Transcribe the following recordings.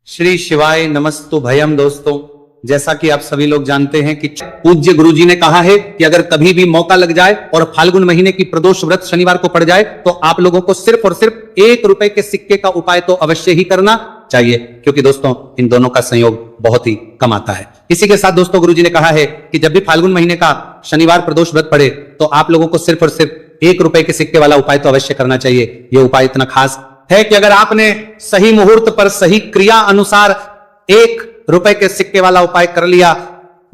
श्री शिवाय नमस्तु भयम। दोस्तों, जैसा कि आप सभी लोग जानते हैं कि पूज्य गुरुजी ने कहा है कि अगर कभी भी मौका लग जाए और फाल्गुन महीने की प्रदोष व्रत शनिवार को पड़ जाए तो आप लोगों को सिर्फ और सिर्फ ₹1 के सिक्के का उपाय तो अवश्य ही करना चाहिए, क्योंकि दोस्तों इन दोनों का संयोग बहुत ही कम आता है। इसी के साथ दोस्तों गुरुजी ने कहा है कि जब भी फाल्गुन महीने का शनिवार प्रदोष व्रत पड़े तो आप लोगों को सिर्फ और सिर्फ ₹1 के सिक्के वाला उपाय तो अवश्य करना चाहिए। यह उपाय इतना खास है कि अगर आपने सही मुहूर्त पर सही क्रिया अनुसार ₹1 के सिक्के वाला उपाय कर लिया,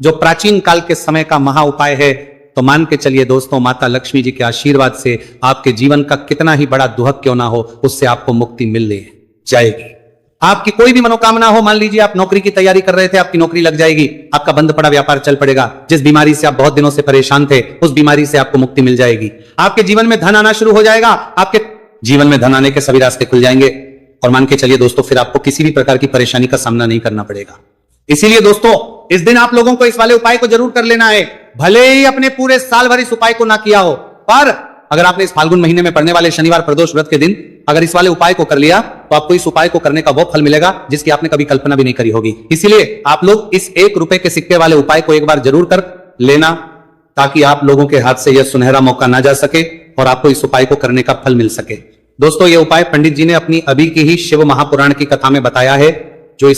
जो प्राचीन काल के समय का महा उपाय है, तो मान के चलिए दोस्तों, माता लक्ष्मी जी के आशीर्वाद से आपके जीवन का कितना ही बड़ा दुहक क्यों ना हो, उससे आपको मुक्ति मिल जाएगी। आपकी कोई भी मनोकामना हो, मान लीजिए आप नौकरी की तैयारी कर रहे थे, आपकी नौकरी लग जाएगी, आपका बंद पड़ा व्यापार चल पड़ेगा, जिस बीमारी से आप बहुत दिनों से परेशान थे उस बीमारी से आपको मुक्ति मिल जाएगी, आपके जीवन में धन आना शुरू हो जाएगा, आपके जीवन में धन आने के सभी रास्ते खुल जाएंगे और मान के चलिए दोस्तों फिर आपको किसी भी प्रकार की परेशानी का सामना नहीं करना पड़ेगा। इसीलिए दोस्तों इस दिन आप लोगों को इस वाले उपाय को जरूर कर लेना है। भले ही अपने पूरे साल भर इस उपाय को ना किया हो, पर अगर आपने इस फाल्गुन महीने में पड़ने वाले शनिवार प्रदोष व्रत के दिन अगर इस वाले उपाय को कर लिया तो आपको इस उपाय को करने का वो फल मिलेगा जिसकी आपने कभी कल्पना भी नहीं करी होगी। इसीलिए आप लोग इस ₹1 के सिक्के वाले उपाय को एक बार जरूर कर लेना, ताकि आप लोगों के हाथ से यह सुनहरा मौका ना जा सके और आपको इस उपाय को करने का फल मिल सके। दोस्तों यह उपाय पंडित जी ने अपनी अभी की ही शिव महापुराण की कथा में बताया है, जो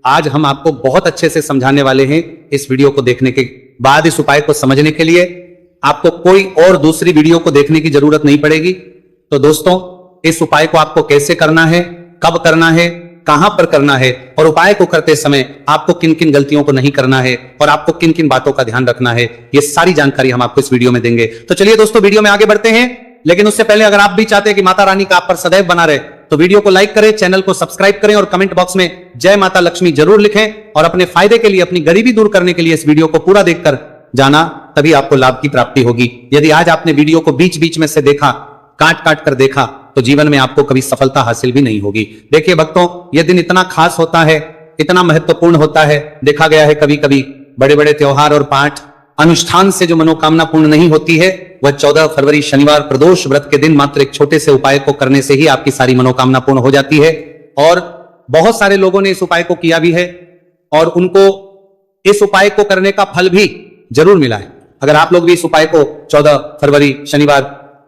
आज हम आपको बहुत अच्छे से समझाने वाले हैं। इस वीडियो को देखने के बाद इस उपाय को समझने के लिए आपको कोई और दूसरी वीडियो को देखने की जरूरत नहीं पड़ेगी। तो दोस्तों इस उपाय को आपको कैसे करना है, कब करना है, कहां पर करना है और उपाय को करते समय आपको किन किन गलतियों को नहीं करना है और आपको किन किन बातों का ध्यान रखना है, ये सारी जानकारी हम आपको इस वीडियो में देंगे। तो चलिए दोस्तों वीडियो में आगे बढ़ते हैं, लेकिन उससे पहले अगर आप भी चाहते हैं कि माता रानी का आप पर सदैव बना रहे तो वीडियो को लाइक करें, चैनल को सब्सक्राइब करें और कमेंट बॉक्स में जय माता लक्ष्मी जरूर लिखें और अपने फायदे के लिए, अपनी गरीबी दूर करने के लिए इस वीडियो को पूरा देखकर जाना, तभी आपको लाभ की प्राप्ति होगी। यदि आज आपने वीडियो को बीच बीच में से देखा, काट काट कर देखा, तो जीवन में आपको कभी सफलता हासिल भी नहीं होगी। देखिए भक्तों, यह दिन इतना खास होता है, इतना महत्वपूर्ण होता है। देखा गया है कभी कभी बड़े बड़े त्योहार और पाठ अनुष्ठान से जो मनोकामना पूर्ण नहीं होती है, वह 14 फरवरी शनिवार प्रदोष व्रत के दिन मात्र एक छोटे से उपाय को करने से ही आपकी सारी मनोकामना पूर्ण हो जाती है। और बहुत सारे लोगों ने इस उपाय को किया भी है और उनको इस उपाय को करने का फल भी जरूर मिला है। अगर आप लोग भी इस उपाय को 14 फरवरी शनिवार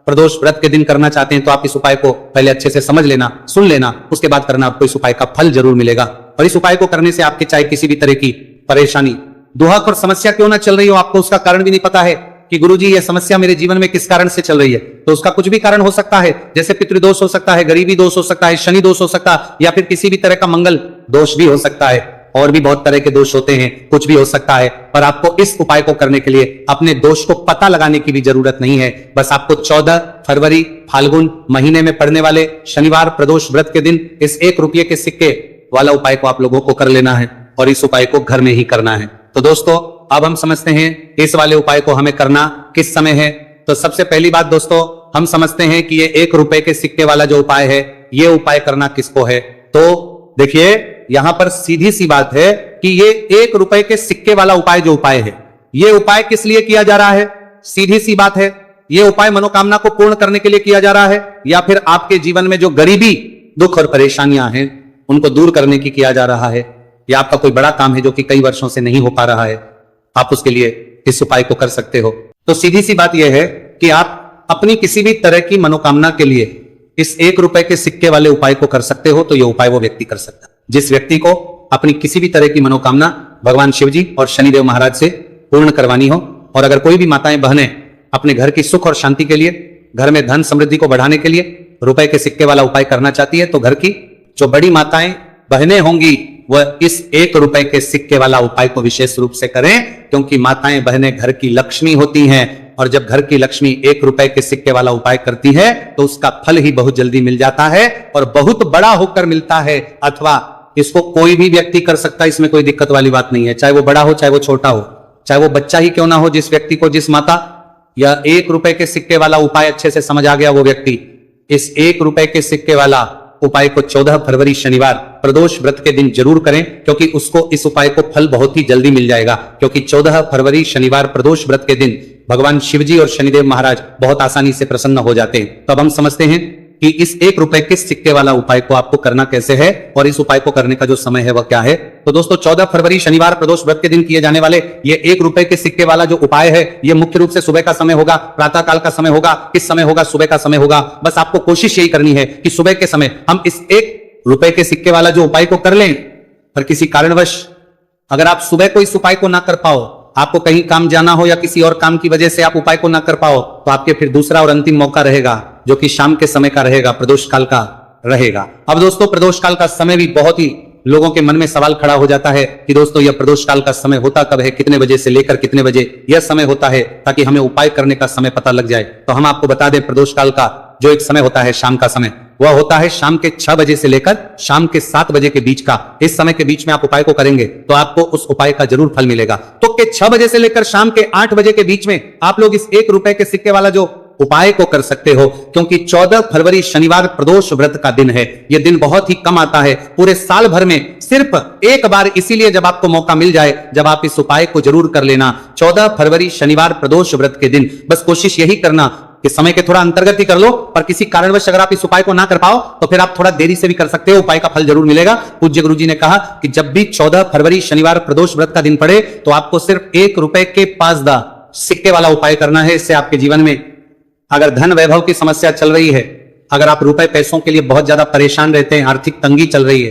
प्रदोष व्रत के दिन करना चाहते हैं तो आप इस उपाय को पहले अच्छे से समझ लेना, सुन लेना, उसके बाद करना, आपको इस उपाय का फल जरूर मिलेगा। और इस उपाय को करने से आपके चाहे किसी भी तरह की परेशानी, दुहक और समस्या क्यों ना चल रही हो, आपको उसका कारण भी नहीं पता है कि गुरुजी यह समस्या मेरे जीवन में किस कारण से चल रही है, तो उसका कुछ भी कारण हो सकता है। जैसे पितृदोष हो सकता है, गरीबी दोष हो सकता है, शनि दोष हो सकता है, या फिर किसी भी तरह का मंगल दोष भी हो सकता है, और भी बहुत तरह के दोष होते हैं, कुछ भी हो सकता है। पर आपको इस उपाय को करने के लिए अपने दोष को पता लगाने की भी जरूरत नहीं है। बस आपको 14 फरवरी फाल्गुन महीने में पड़ने वाले शनिवार प्रदोष व्रत के दिन इस ₹1 के सिक्के वाला उपाय को आप लोगों को कर लेना है और इस उपाय को घर में ही करना है। तो दोस्तों अब हम समझते हैं इस वाले उपाय को हमें करना किस समय है। तो सबसे पहली बात दोस्तों, हम समझते हैं कि ये ₹1 के सिक्के वाला जो उपाय है, ये उपाय करना किसको है। तो देखिए यहां पर सीधी सी बात है कि ये ₹1 के सिक्के वाला उपाय जो उपाय है, ये उपाय किस लिए किया जा रहा है। सीधी सी बात है, ये उपाय मनोकामना को पूर्ण करने के लिए किया जा रहा है, या फिर आपके जीवन में जो गरीबी, दुख और परेशानियां हैं उनको दूर करने की किया जा रहा है, या आपका कोई बड़ा काम है जो कि कई वर्षों से नहीं हो पा रहा है, आप उसके लिए इस उपाय को कर सकते हो। तो सीधी सी बात यह है कि आप अपनी किसी भी तरह की मनोकामना के लिए इस ₹1 के सिक्के वाले उपाय को कर सकते हो। तो यह उपाय वो व्यक्ति कर सकता है जिस व्यक्ति को अपनी किसी भी तरह की मनोकामना भगवान शिव जी और शनिदेव महाराज से पूर्ण करवानी हो। और अगर कोई भी माताएं बहनें अपने घर की सुख और शांति के लिए, घर में धन समृद्धि को बढ़ाने के लिए ₹1 के सिक्के वाला उपाय करना चाहती है, तो घर की जो बड़ी माताएं बहनें होंगी वह इस ₹1 के सिक्के वाला उपाय को विशेष रूप से करें, क्योंकि माताएं बहनें घर की लक्ष्मी होती हैं और जब घर की लक्ष्मी ₹1 के सिक्के वाला उपाय करती है तो उसका फल ही बहुत जल्दी मिल जाता है और बहुत बड़ा होकर मिलता है। अथवा इसको कोई भी व्यक्ति कर सकता है, इसमें कोई दिक्कत वाली बात नहीं है, चाहे वो बड़ा हो, चाहे वो छोटा हो, चाहे वो बच्चा ही क्यों ना हो। जिस व्यक्ति को, जिस माता या ₹1 के सिक्के वाला उपाय अच्छे से समझ आ गया, वो व्यक्ति इस ₹1 के सिक्के वाला उपाय को 14 फरवरी शनिवार प्रदोष व्रत के दिन जरूर करें, क्योंकि उसको इस उपाय को फल बहुत ही जल्दी मिल जाएगा। क्योंकि 14 फरवरी शनिवार प्रदोष व्रत के दिन भगवान शिवजी और शनिदेव महाराज बहुत आसानी से प्रसन्न हो जाते हैं। तो अब हम समझते हैं कि इस 1 रुपए के सिक्के वाला उपाय को आपको करना कैसे है और इस उपाय को करने का जो समय है वह क्या है। तो दोस्तों 14 फरवरी शनिवार प्रदोष व्रत के दिन किए जाने वाले ये 1 रुपए के सिक्के वाला जो उपाय है, ये मुख्य रूप से सुबह का समय होगा, प्रातः काल का समय होगा। किस समय होगा? सुबह का समय होगा। बस आपको कोशिश यही करनी है कि सुबह के समय हम इस 1 रुपए के सिक्के वाला जो उपाय को कर लें। पर किसी कारणवश अगर आप सुबह को इस उपाय को ना कर पाओ, आपको कहीं काम जाना हो या किसी और काम की वजह से आप उपाय को ना कर पाओ, तो आपके फिर दूसरा और अंतिम मौका रहेगा जो कि शाम के समय का रहेगा, प्रदोष काल का रहेगा। अब दोस्तों प्रदोष काल का समय भी बहुत ही लोगों के मन में सवाल खड़ा हो जाता है कि दोस्तों यह प्रदोष काल का समय होता कब है, कितने बजे से लेकर कितने बजे यह समय होता है, ताकि हमें उपाय करने का समय पता लग जाए। तो हम आपको बता दें, प्रदोष काल का जो एक समय होता है शाम का समय, वह होता है शाम के 6 बजे से लेकर शाम के 7 बजे के बीच का। इस समय के बीच में आप उपाय को करेंगे तो आपको उस उपाय का जरूर फल मिलेगा। तो के 6 बजे से लेकर शाम के 8 बजे के बीच में आप लोग इस 1 रुपए के सिक्के वाला जो उपाय को कर सकते हो, क्योंकि 14 फरवरी शनिवार प्रदोष व्रत का दिन है। यह दिन बहुत ही कम आता है पूरे साल भर में, सिर्फ एक बार, इसीलिए जब आपको मौका मिल जाए, जब आप इस उपाय को जरूर कर लेना 14 फरवरी शनिवार प्रदोष व्रत के दिन। बस कोशिश यही करना कि समय के थोड़ा अंतर्गत ही कर लो, पर किसी कारणवश अगर आप इस उपाय को ना कर पाओ तो फिर आप थोड़ा देरी से भी कर सकते हो, उपाय का फल जरूर मिलेगा। पूज्य गुरुजी ने कहा कि जब भी 14 फरवरी शनिवार प्रदोष व्रत का दिन पड़े तो आपको सिर्फ 1 रुपए के 5 सिक्के वाला उपाय करना है। इससे आपके जीवन में अगर धन वैभव की समस्या चल रही है, अगर आप रुपए पैसों के लिए बहुत ज्यादा परेशान रहते हैं, आर्थिक तंगी चल रही है,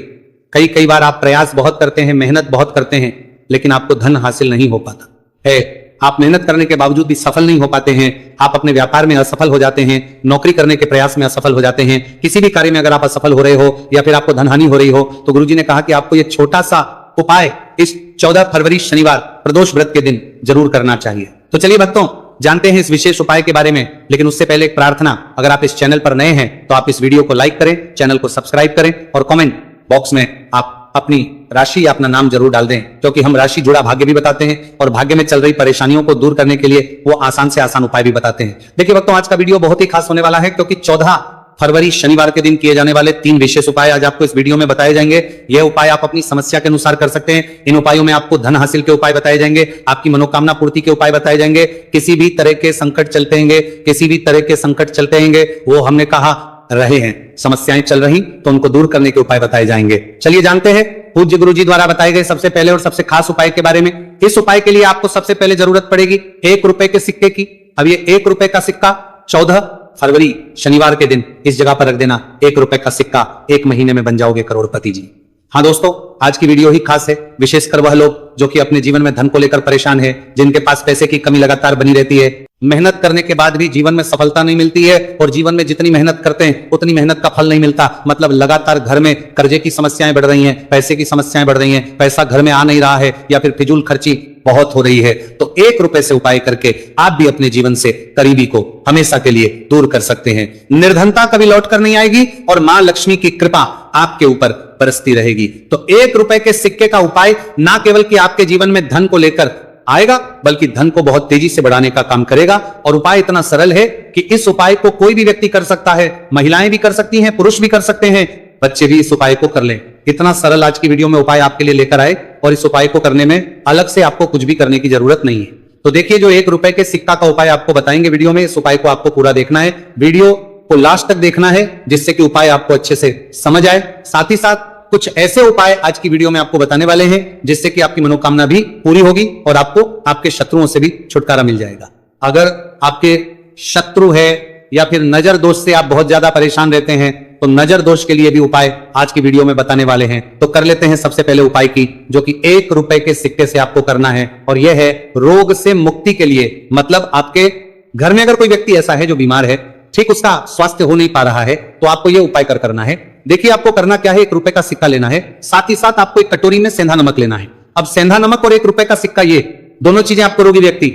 कई बार आप प्रयास बहुत करते हैं, मेहनत बहुत करते हैं, लेकिन आपको धन हासिल नहीं हो पाता है, आप मेहनत करने के बावजूद भी सफल नहीं हो पाते हैं, आप अपने व्यापार में असफल हो जाते हैं, नौकरी करने के प्रयास में असफल हो जाते हैं, किसी भी कार्य में अगर आप असफल हो रहे हो या फिर आपको धनहानि हो रही हो, तो गुरुजी ने कहा कि आपको यह छोटा सा उपाय इस 14 फरवरी शनिवार प्रदोष व्रत के दिन जरूर करना चाहिए। तो चलिए भक्तों, जानते हैं इस विशेष उपाय के बारे में, लेकिन उससे पहले एक प्रार्थना, अगर आप इस चैनल पर नए हैं तो आप इस वीडियो को लाइक करें, चैनल को सब्सक्राइब करें और कमेंट बॉक्स में आप अपनी राशि या अपना नाम जरूर डाल दें, क्योंकि हम राशि जुड़ा भाग्य भी बताते हैं और भाग्य में चल रही परेशानियों को दूर करने के लिए वो आसान से आसान उपाय भी बताते हैं। देखिए वक्तों, आज का वीडियो बहुत ही खास होने वाला है, क्योंकि 14 फरवरी शनिवार के दिन किए जाने वाले 3 विशेष उपाय आज आपको इस वीडियो में बताए जाएंगे। यह उपाय आप अपनी समस्या के अनुसार कर सकते हैं। इन उपायों में आपको धन हासिल के उपाय बताए जाएंगे, आपकी मनोकामना पूर्ति के उपाय बताए जाएंगे। किसी भी तरह के संकट चलते होंगे, किसी भी तरह के संकट चलते होंगे, वो हमने कहा रहे हैं, समस्याएं चल रही तो उनको दूर करने के उपाय बताए जाएंगे। चलिए जानते हैं पूज्य गुरुजी द्वारा बताए गए सबसे पहले और सबसे खास उपाय के बारे में। इस उपाय के लिए आपको सबसे पहले जरूरत पड़ेगी 1 रुपए के सिक्के की। अब ये 1 रुपए का सिक्का 14 फरवरी शनिवार के दिन इस जगह पर रख देना। 1 रुपए का सिक्का 1 महीने में बन जाओगे करोड़पति जी। हाँ दोस्तों, आज की वीडियो ही खास है, विशेषकर वह लोग जो कि अपने जीवन में धन को लेकर परेशान है, जिनके पास पैसे की कमी लगातार बनी रहती है, मेहनत करने के बाद भी जीवन में सफलता नहीं मिलती है और जीवन में जितनी मेहनत करते हैं उतनी मेहनत का फल नहीं मिलता। मतलब लगातार घर में कर्जे की समस्याएं बढ़ रही हैं, पैसे की समस्याएं बढ़ रही हैं, पैसा घर में आ नहीं रहा है या फिर फिजूल खर्ची बहुत हो रही है। तो 1 रुपए से उपाय करके आप भी अपने जीवन से करीबी को हमेशा के लिए दूर कर सकते हैं। निर्धनता कभी लौट कर नहीं आएगी और मां लक्ष्मी की कृपा आपके ऊपर बरसती रहेगी। तो 1 रुपए के सिक्के का उपाय ना केवल कि आपके जीवन में धन को लेकर आएगा, बल्कि धन को बहुत तेजी से बढ़ाने का काम करेगा। और उपाय इतना सरल है कि इस उपाय को कोई भी व्यक्ति कर सकता है, महिलाएं भी कर सकती हैं, पुरुष भी कर सकते हैं, बच्चे भी इस उपाय को कर लें। इतना सरल आज की वीडियो में उपाय आपके लिए लेकर आए और इस उपाय को करने में अलग से आपको कुछ भी करने की जरूरत नहीं है। तो देखिए, जो 1 रुपए के सिक्का का उपाय आपको बताएंगे वीडियो में, इस उपाय को आपको पूरा देखना है, वीडियो को लास्ट तक देखना है, जिससे कि उपाय आपको अच्छे से समझ आए। साथ ही साथ कुछ ऐसे उपाय आज की वीडियो में आपको बताने वाले हैं जिससे कि आपकी मनोकामना भी पूरी होगी और आपको आपके शत्रुओं से भी छुटकारा मिल जाएगा। अगर आपके शत्रु है या फिर नजर दोष से आप बहुत ज्यादा परेशान रहते हैं, तो नजर दोष के लिए भी उपाय आज की वीडियो में बताने वाले हैं। तो कर लेते हैं सबसे पहले उपाय की, जो कि 1 रुपए के सिक्के से आपको करना है, और यह है रोग से मुक्ति के लिए। मतलब आपके घर में अगर कोई व्यक्ति ऐसा है जो बीमार है, ठीक उसका स्वास्थ्य हो नहीं पा रहा है, तो आपको यह उपाय करना है। देखिए आपको करना क्या है, 1 रुपए का सिक्का लेना है, साथ ही साथ आपको एक कटोरी में सेंधा नमक लेना है। अब सेंधा नमक और 1 रुपए का सिक्का, ये दोनों चीजें आपको रोगी व्यक्ति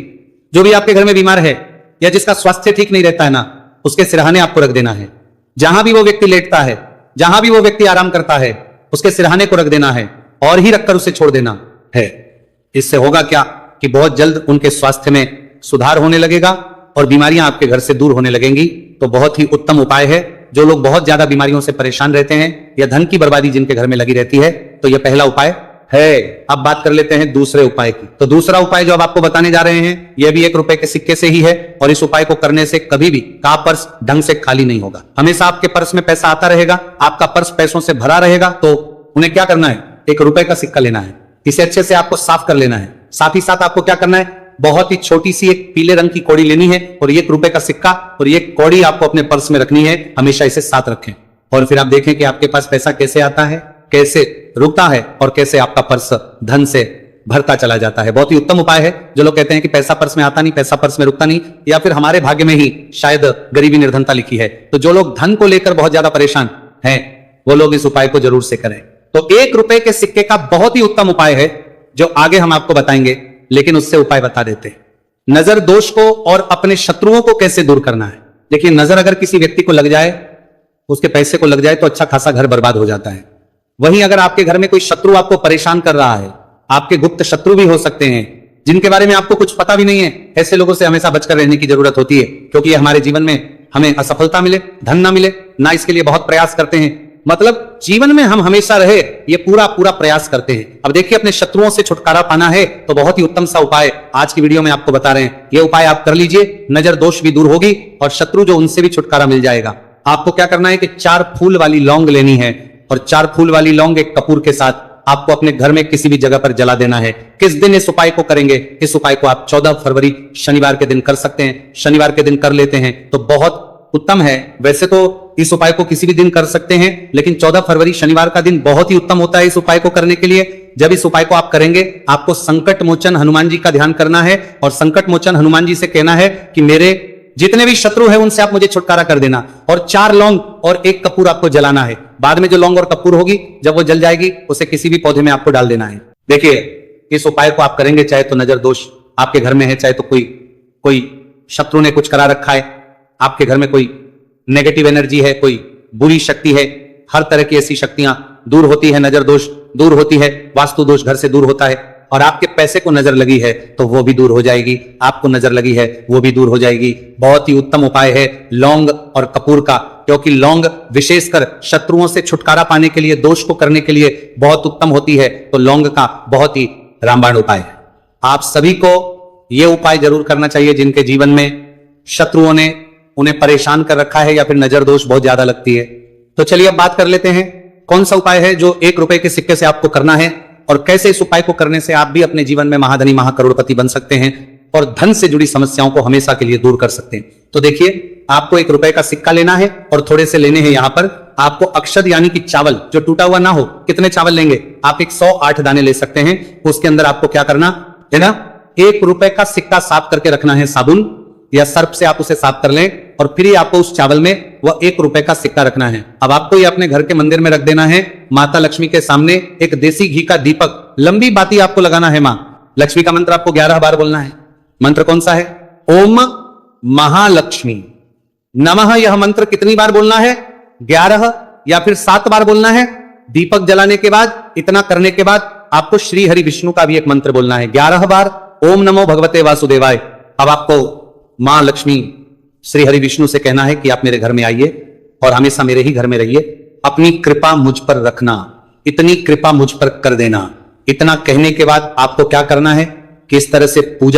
जो भी आपके घर में बीमार है या जिसका स्वास्थ्य ठीक नहीं रहता है ना, उसके सिरहाने आपको रख देना है। जहां भी वो व्यक्ति लेटता है, जहां भी वो व्यक्ति आराम करता है, उसके सिरहाने को रख देना है और ही रखकर उसे छोड़ देना है। इससे होगा क्या कि बहुत जल्द उनके स्वास्थ्य में सुधार होने लगेगा और बीमारियां आपके घर से दूर होने लगेंगी। तो बहुत ही उत्तम उपाय है। जो लोग बहुत ज्यादा बीमारियों से परेशान रहते हैं या धन की बर्बादी जिनके घर में लगी रहती है, तो यह पहला उपाय है। अब बात कर लेते हैं दूसरे उपाय की। तो दूसरा उपाय जो अब आपको बताने जा रहे हैं, यह भी 1 रुपए के सिक्के से ही है, और इस उपाय को करने से कभी भी का पर्स ढंग से खाली नहीं होगा। हमेशा आपके पर्स में पैसा आता रहेगा, आपका पर्स पैसों से भरा रहेगा। तो उन्हें क्या करना है, 1 रुपए का सिक्का लेना है, इसे अच्छे से आपको साफ कर लेना है। साथ ही साथ आपको क्या करना है, बहुत ही छोटी सी एक पीले रंग की कौड़ी लेनी है, और 1 रुपए का सिक्का और ये कौड़ी आपको अपने पर्स में रखनी है। हमेशा इसे साथ रखें, और फिर आप देखें कि आपके पास पैसा कैसे आता है, कैसे रुकता है, और कैसे आपका पर्स धन से भरता चला जाता है। बहुत ही उत्तम उपाय है। जो लोग कहते हैं कि पैसा पर्स में आता नहीं, पैसा पर्स में रुकता नहीं, या फिर हमारे भाग्य में ही शायद गरीबी निर्धनता लिखी है, तो जो लोग धन को लेकर बहुत ज्यादा परेशान हैं, वो लोग इस उपाय को जरूर से करें। तो 1 रुपए के सिक्के का बहुत ही उत्तम उपाय है, जो आगे हम आपको बताएंगे, लेकिन उससे उपाय बता देते हैं। नजर दोष को और अपने शत्रुओं को कैसे दूर करना है। देखिए, नजर अगर किसी व्यक्ति को लग जाए, उसके पैसे को लग जाए, तो अच्छा खासा घर बर्बाद हो जाता है। वहीं अगर आपके घर में कोई शत्रु आपको परेशान कर रहा है, आपके गुप्त शत्रु भी हो सकते हैं, जिनके बारे में आपको कुछ पता भी नहीं है, ऐसे लोगों से हमेशा बचकर रहने की जरूरत होती है, क्योंकि ये हमारे जीवन में हमें असफलता मिले, धन ना मिले ना, इसके लिए बहुत प्रयास करते हैं। मतलब जीवन में हम हमेशा रहे, ये पूरा प्रयास करते हैं। अब देखिए, अपने शत्रुओं से छुटकारा पाना है, तो बहुत ही उत्तम सा उपाय आज की वीडियो में आपको बता रहे हैं। ये उपाय आप कर लीजिए, नजर दोष भी दूर होगी, और शत्रु जो उनसे भी छुटकारा मिल जाएगा। आपको क्या करना है कि 4 फूल वाली लौंग लेनी है, और 4 फूल वाली लौंग एक कपूर के साथ आपको अपने घर में किसी भी जगह पर जला देना है। किस दिन इस उपाय को करेंगे? इस उपाय को आप 14 फरवरी शनिवार के दिन कर सकते हैं। शनिवार के दिन कर लेते हैं तो बहुत उत्तम है। वैसे तो इस उपाय को किसी भी दिन कर सकते हैं, लेकिन 14 फरवरी शनिवार का दिन बहुत ही उत्तम होता है इस उपाय को करने के लिए। जब इस उपाय को आप करेंगे, आपको संकट मोचन हनुमान जी का ध्यान करना है, और संकट मोचन हनुमान जी से कहना है कि मेरे जितने भी शत्रु हैं उनसे आप मुझे छुटकारा कर देना, और 4 लौंग और 1 कपूर आपको जलाना है। बाद में जो लौंग और कपूर होगी, जब वो जल जाएगी, उसे किसी भी पौधे में आपको डाल देना है। देखिए, इस उपाय को आप करेंगे, चाहे तो नजर दोष आपके घर में है, चाहे तो कोई शत्रु ने कुछ करा रखा है, आपके घर में कोई नेगेटिव एनर्जी है, कोई बुरी शक्ति है, हर तरह की ऐसी शक्तियां दूर होती है, नजर दोष दूर होती है, वास्तु दोष घर से दूर होता है। और आपके पैसे को नजर लगी है तो वो भी दूर हो जाएगी, आपको नजर लगी है वो भी दूर हो जाएगी। बहुत ही उत्तम उपाय है लौंग और कपूर का, क्योंकि लौंग विशेषकर शत्रुओं से छुटकारा पाने के लिए, दोष को करने के लिए बहुत उत्तम होती है। तो लौंग का बहुत ही रामबाण उपाय है। आप सभी को यह उपाय जरूर करना चाहिए जिनके जीवन में शत्रुओं ने उन्हें परेशान कर रखा है, या फिर नजर दोष बहुत ज्यादा लगती है। तो चलिए अब बात कर लेते हैं, कौन सा उपाय है जो 1 रुपए के सिक्के से आपको करना है, और कैसे इस उपाय को करने से आप भी अपने जीवन में महाधनी महाकरोड़पति बन सकते हैं, और धन से जुड़ी समस्याओं को हमेशा के लिए दूर कर सकते हैं। तो देखिए, आपको 1 रुपए का सिक्का लेना है, और थोड़े से लेने हैं यहां पर आपको अक्षत यानी कि चावल, जो टूटा हुआ ना हो। कितने चावल लेंगे आप? 108 दाने ले सकते हैं। उसके अंदर आपको क्या करना है ना, 1 रुपए का सिक्का साफ करके रखना है, साबुन या सर्फ से आप उसे साफ कर लें, और फिर ही आपको उस चावल में वह 1 रुपए का सिक्का रखना है। अब आपको ये अपने घर के मंदिर में रख देना है, माता लक्ष्मी के सामने एक देसी घी का दीपक, लंबी बाती आपको लगाना है। मां लक्ष्मी का मंत्र आपको 11 बार बोलना है। मंत्र कौन सा है? ओम महालक्ष्मी नमः। यह मंत्र कितनी बार बोलना है? 11 या फिर 7 बार बोलना है। दीपक जलाने के बाद, इतना करने के बाद आपको श्री हरि विष्णु का भी एक मंत्र बोलना है 11 बार, ओम नमो भगवते वासुदेवाय। अब आपको मां लक्ष्मी श्री हरि विष्णु से कहना है कि आप मेरे घर में आइए और हमेशा मेरे ही घर में रहिए, अपनी कृपा मुझ पर रखना, इतनी कृपा मुझ पर कर देना। इतना कहने के बाद आपको क्या करना है कि इस तरह से पूजा